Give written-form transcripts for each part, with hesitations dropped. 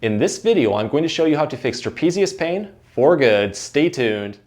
In this video, I'm going to show you how to fix trapezius pain for good. Stay tuned.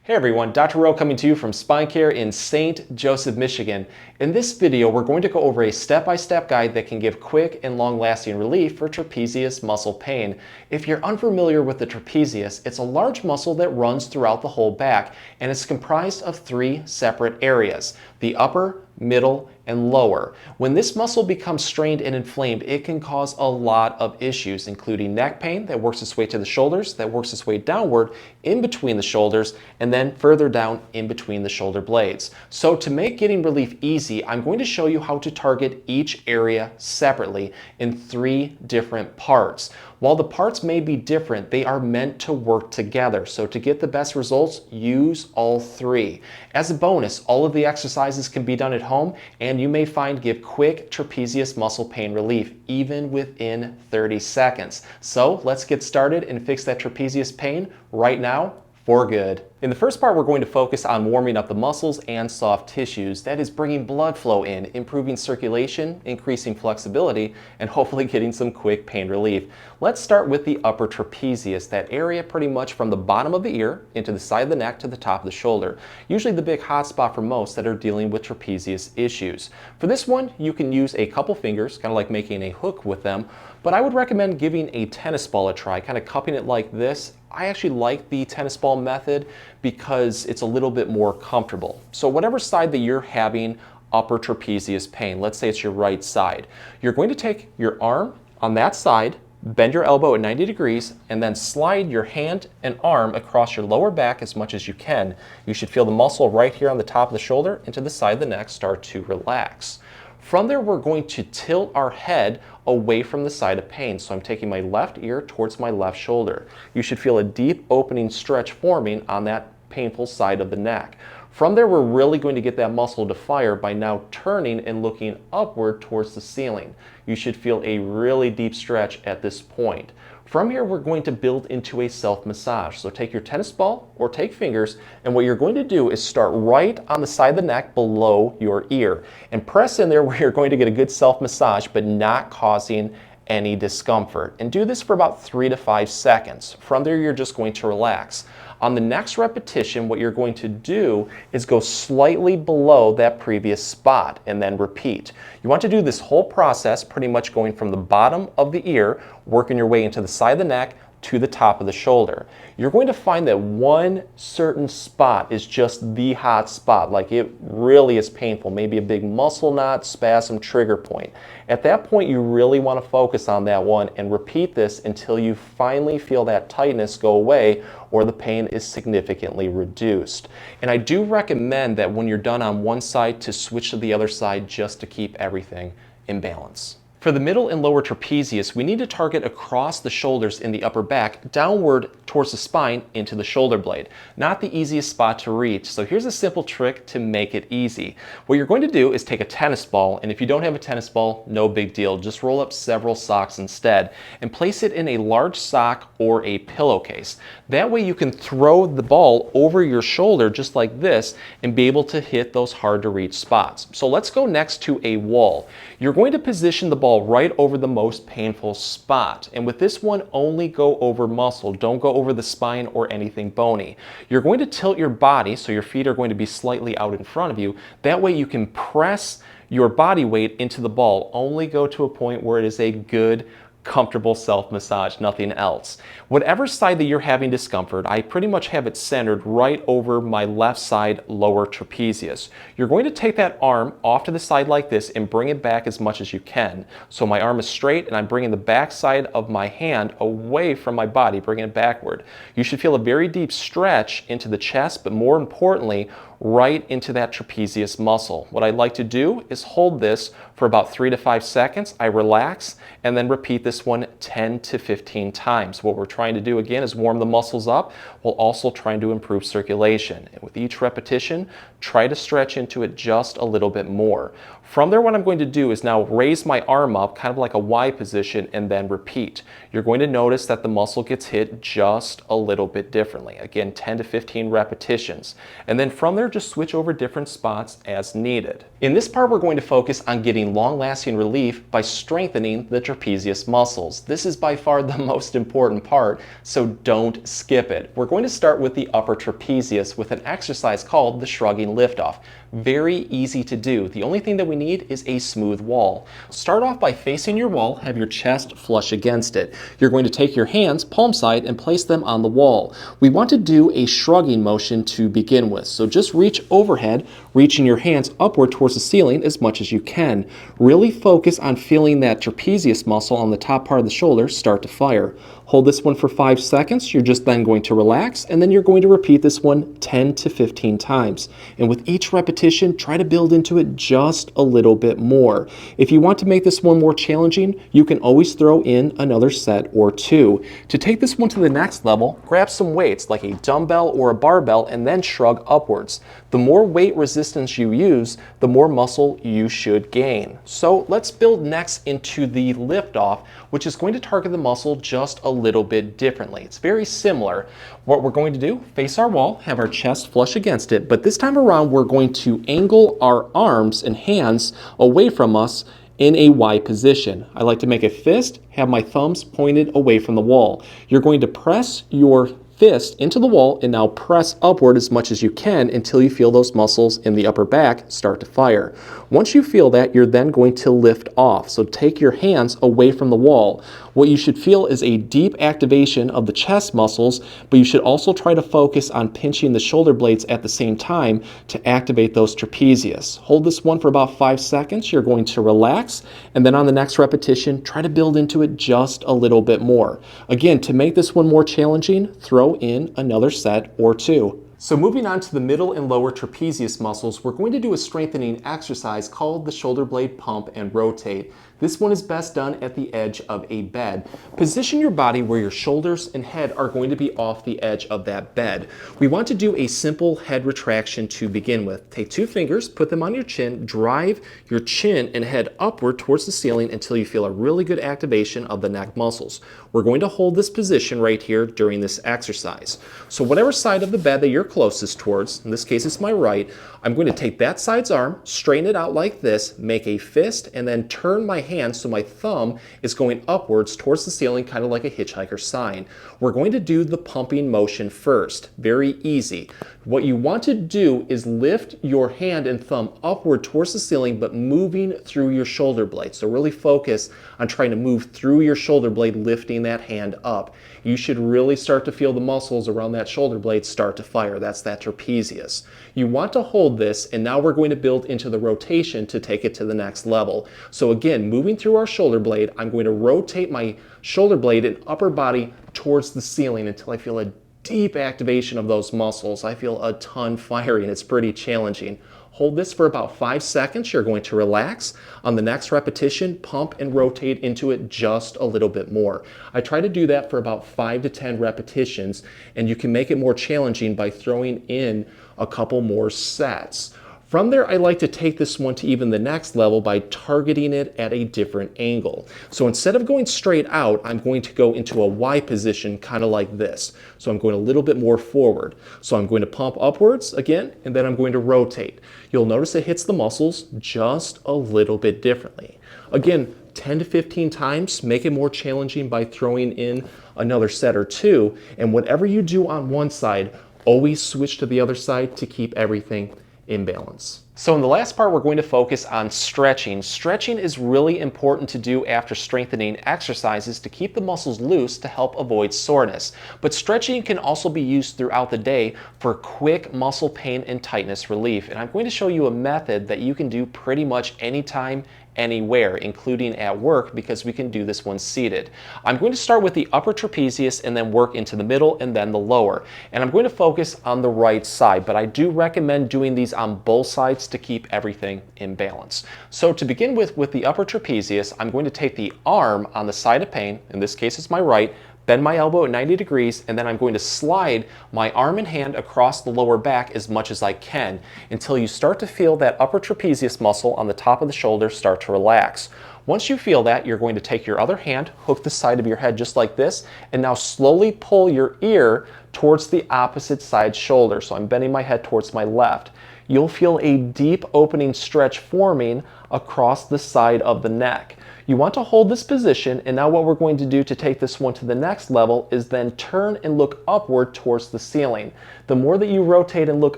Hey everyone, Dr. Rowe coming to you from SpineCare in St. Joseph, Michigan. In this video, we're going to go over a step-by-step guide that can give quick and long-lasting relief for trapezius muscle pain. If you're unfamiliar with the trapezius, it's a large muscle that runs throughout the whole back, and it's comprised of three separate areas: the upper, middle, and lower. When this muscle becomes strained and inflamed, it can cause a lot of issues, including neck pain that works its way to the shoulders, that works its way downward in between the shoulders, and then further down in between the shoulder blades. So to make getting relief easy, I'm going to show you how to target each area separately in three different parts. While the parts may be different, they are meant to work together. So to get the best results, use all three. As a bonus, all of the exercises can be done at home, and you may find give quick trapezius muscle pain relief, even within 30 seconds. So let's get started and fix that trapezius pain right now for good. In the first part, we're going to focus on warming up the muscles and soft tissues. That is bringing blood flow in, improving circulation, increasing flexibility, and hopefully getting some quick pain relief. Let's start with the upper trapezius, that area pretty much from the bottom of the ear into the side of the neck to the top of the shoulder. Usually the big hot spot for most that are dealing with trapezius issues. For this one, you can use a couple fingers, kind of like making a hook with them, but I would recommend giving a tennis ball a try, kind of cupping it like this. I actually like the tennis ball method because it's a little bit more comfortable. So whatever side that you're having upper trapezius pain, let's say it's your right side, you're going to take your arm on that side, bend your elbow at 90 degrees, and then slide your hand and arm across your lower back as much as you can. You should feel the muscle right here on the top of the shoulder and to the side of the neck start to relax. From there, we're going to tilt our head away from the side of pain. So I'm taking my left ear towards my left shoulder. You should feel a deep opening stretch forming on that painful side of the neck. From there, we're really going to get that muscle to fire by now turning and looking upward towards the ceiling. You should feel a really deep stretch at this point. From here, we're going to build into a self-massage. So take your tennis ball or take fingers, and what you're going to do is start right on the side of the neck below your ear and press in there where you're going to get a good self-massage but not causing any discomfort. And do this for about 3 to 5 seconds. From there, you're just going to relax. On the next repetition, what you're going to do is go slightly below that previous spot and then repeat. You want to do this whole process pretty much going from the bottom of the ear, working your way into the side of the neck to the top of the shoulder. You're going to find that one certain spot is just the hot spot, like it really is painful, maybe a big muscle knot, spasm, trigger point. At that point, you really want to focus on that one and repeat this until you finally feel that tightness go away or the pain is significantly reduced. And I do recommend that when you're done on one side to switch to the other side just to keep everything in balance. For the middle and lower trapezius, we need to target across the shoulders in the upper back, downward towards the spine into the shoulder blade. Not the easiest spot to reach, so here's a simple trick to make it easy. What you're going to do is take a tennis ball, and if you don't have a tennis ball, no big deal. Just roll up several socks instead and place it in a large sock or a pillowcase. That way you can throw the ball over your shoulder just like this and be able to hit those hard to reach spots. So let's go next to a wall. You're going to position the ball right over the most painful spot. And with this one, only go over muscle. Don't go over the spine or anything bony. You're going to tilt your body so your feet are going to be slightly out in front of you. That way you can press your body weight into the ball. Only go to a point where it is a good, comfortable self-massage, nothing else. Whatever side that you're having discomfort, I pretty much have it centered right over my left side lower trapezius. You're going to take that arm off to the side like this and bring it back as much as you can. So my arm is straight and I'm bringing the back side of my hand away from my body, bringing it backward. You should feel a very deep stretch into the chest, but more importantly, right into that trapezius muscle. What I'd like to do is hold this for about 3 to 5 seconds. I relax and then repeat this one 10 to 15 times. What we're trying to do again is warm the muscles up while also trying to improve circulation. And with each repetition, try to stretch into it just a little bit more. From there, what I'm going to do is now raise my arm up, kind of like a Y position, and then repeat. You're going to notice that the muscle gets hit just a little bit differently. Again, 10 to 15 repetitions. And then from there, just switch over different spots as needed. In this part, we're going to focus on getting long-lasting relief by strengthening the trapezius muscles. This is by far the most important part, so don't skip it. We're going to start with the upper trapezius with an exercise called the shrugging liftoff. Very easy to do. The only thing that we need is a smooth wall. Start off by facing your wall, have your chest flush against it. You're going to take your hands palm side and place them on the wall. We want to do a shrugging motion to begin with, so just reach overhead, reaching your hands upward towards the ceiling as much as you can. Really focus on feeling that trapezius muscle on the top part of the shoulder start to fire. Hold this one for 5 seconds. You're just then going to relax, and then you're going to repeat this one 10 to 15 times. And with each repetition, try to build into it just a little bit more. If you want to make this one more challenging, you can always throw in another set or two. To take this one to the next level, grab some weights like a dumbbell or a barbell and then shrug upwards. The more weight resistance you use, the more muscle you should gain. So let's build next into the liftoff, which is going to target the muscle just a little bit differently. It's very similar. What we're going to do, face our wall, have our chest flush against it, but this time around we're going to angle our arms and hands away from us in a Y position. I like to make a fist, have my thumbs pointed away from the wall. You're going to press your fist into the wall and now press upward as much as you can until you feel those muscles in the upper back start to fire. Once you feel that, you're then going to lift off. So take your hands away from the wall. What you should feel is a deep activation of the chest muscles, but you should also try to focus on pinching the shoulder blades at the same time to activate those trapezius. Hold this one for about 5 seconds. You're going to relax, and then on the next repetition, try to build into it just a little bit more. Again, to make this one more challenging, throw in another set or two. So moving on to the middle and lower trapezius muscles, we're going to do a strengthening exercise called the shoulder blade pump and rotate. This one is best done at the edge of a bed. Position your body where your shoulders and head are going to be off the edge of that bed. We want to do a simple head retraction to begin with. Take 2 fingers, put them on your chin, drive your chin and head upward towards the ceiling until you feel a really good activation of the neck muscles. We're going to hold this position right here during this exercise. So whatever side of the bed that you're closest towards, in this case it's my right, I'm going to take that side's arm, straighten it out like this, make a fist, and then turn my hand so my thumb is going upwards towards the ceiling, kind of like a hitchhiker sign. We're going to do the pumping motion first. Very easy. What you want to do is lift your hand and thumb upward towards the ceiling, but moving through your shoulder blade. So really focus on trying to move through your shoulder blade, lifting that hand up. You should really start to feel the muscles around that shoulder blade start to fire. That's that trapezius. You want to hold this, and now we're going to build into the rotation to take it to the next level. So again, moving through our shoulder blade, I'm going to rotate my shoulder blade and upper body towards the ceiling until I feel a deep activation of those muscles. I feel a ton firing. It's pretty challenging. Hold this for about 5 seconds. You're going to relax. On the next repetition, pump and rotate into it just a little bit more. I try to do that for about 5 to 10 repetitions, and you can make it more challenging by throwing in a couple more sets. From there, I like to take this one to even the next level by targeting it at a different angle. So instead of going straight out, I'm going to go into a Y position, kind of like this. So I'm going a little bit more forward. So I'm going to pump upwards again, and then I'm going to rotate. You'll notice it hits the muscles just a little bit differently. Again, 10 to 15 times, make it more challenging by throwing in another set or two. And whatever you do on one side, always switch to the other side to keep everything in balance. So in the last part, we're going to focus on stretching. Stretching is really important to do after strengthening exercises to keep the muscles loose to help avoid soreness. But stretching can also be used throughout the day for quick muscle pain and tightness relief. And I'm going to show you a method that you can do pretty much anytime, anywhere, including at work, because we can do this one seated. I'm going to start with the upper trapezius and then work into the middle and then the lower. And I'm going to focus on the right side, but I do recommend doing these on both sides to keep everything in balance. So to begin with the upper trapezius, I'm going to take the arm on the side of pain, in this case it's my right, bend my elbow at 90 degrees, and then I'm going to slide my arm and hand across the lower back as much as I can until you start to feel that upper trapezius muscle on the top of the shoulder start to relax. Once you feel that, you're going to take your other hand, hook the side of your head just like this, and now slowly pull your ear towards the opposite side shoulder. So I'm bending my head towards my left. you'll feel a deep opening stretch forming across the side of the neck. You want to hold this position, and now what we're going to do to take this one to the next level is then turn and look upward towards the ceiling. The more that you rotate and look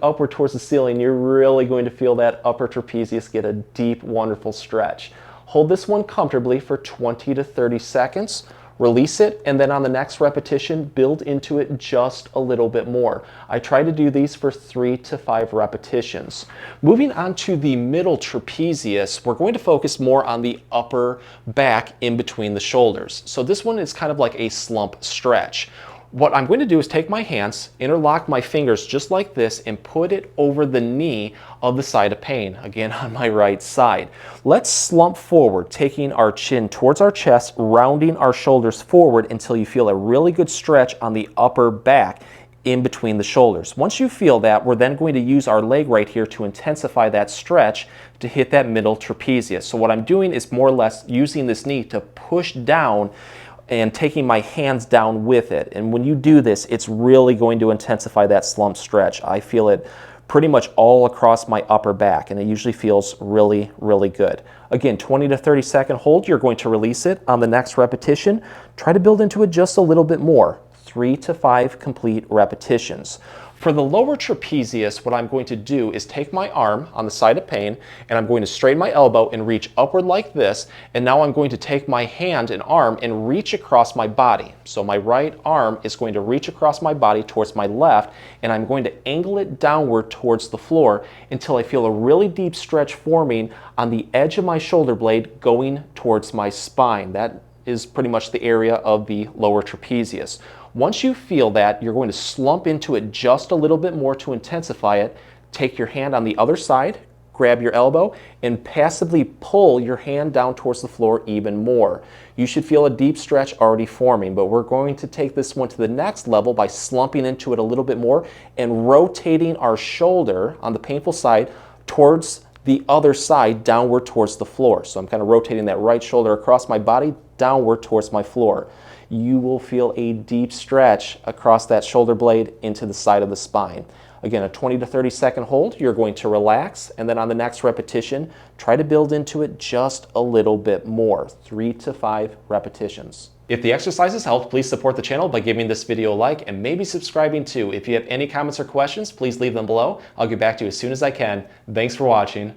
upward towards the ceiling, you're really going to feel that upper trapezius get a deep, wonderful stretch. Hold this one comfortably for 20 to 30 seconds. Release it, and then on the next repetition, build into it just a little bit more. I try to do these for 3 to 5 repetitions. Moving on to the middle trapezius, we're going to focus more on the upper back in between the shoulders. So this one is kind of like a slump stretch. What I'm going to do is take my hands, interlock my fingers just like this, and put it over the knee of the side of pain, again on my right side. Let's slump forward, taking our chin towards our chest, rounding our shoulders forward until you feel a really good stretch on the upper back in between the shoulders. Once you feel that, we're then going to use our leg right here to intensify that stretch to hit that middle trapezius. So what I'm doing is more or less using this knee to push down and taking my hands down with it. And when you do this, it's really going to intensify that slump stretch. I feel it pretty much all across my upper back, and it usually feels really, really good. Again, 20 to 30 second hold, you're going to release it. On the next repetition, try to build into it just a little bit more. 3 to 5 complete repetitions. For the lower trapezius, what I'm going to do is take my arm on the side of pain, and I'm going to straighten my elbow and reach upward like this, and now I'm going to take my hand and arm and reach across my body. So my right arm is going to reach across my body towards my left, and I'm going to angle it downward towards the floor until I feel a really deep stretch forming on the edge of my shoulder blade going towards my spine. That is pretty much the area of the lower trapezius. Once you feel that, you're going to slump into it just a little bit more to intensify it. Take your hand on the other side, grab your elbow, and passively pull your hand down towards the floor even more. You should feel a deep stretch already forming, but we're going to take this one to the next level by slumping into it a little bit more and rotating our shoulder on the painful side towards the other side downward towards the floor. So I'm kind of rotating that right shoulder across my body downward towards my floor. You will feel a deep stretch across that shoulder blade into the side of the spine. Again, a 20 to 30 second hold, you're going to relax, and then on the next repetition, try to build into it just a little bit more, 3 to 5 repetitions. If the exercises helped, please support the channel by giving this video a like and maybe subscribing too. If you have any comments or questions, please leave them below. I'll get back to you as soon as I can. Thanks for watching.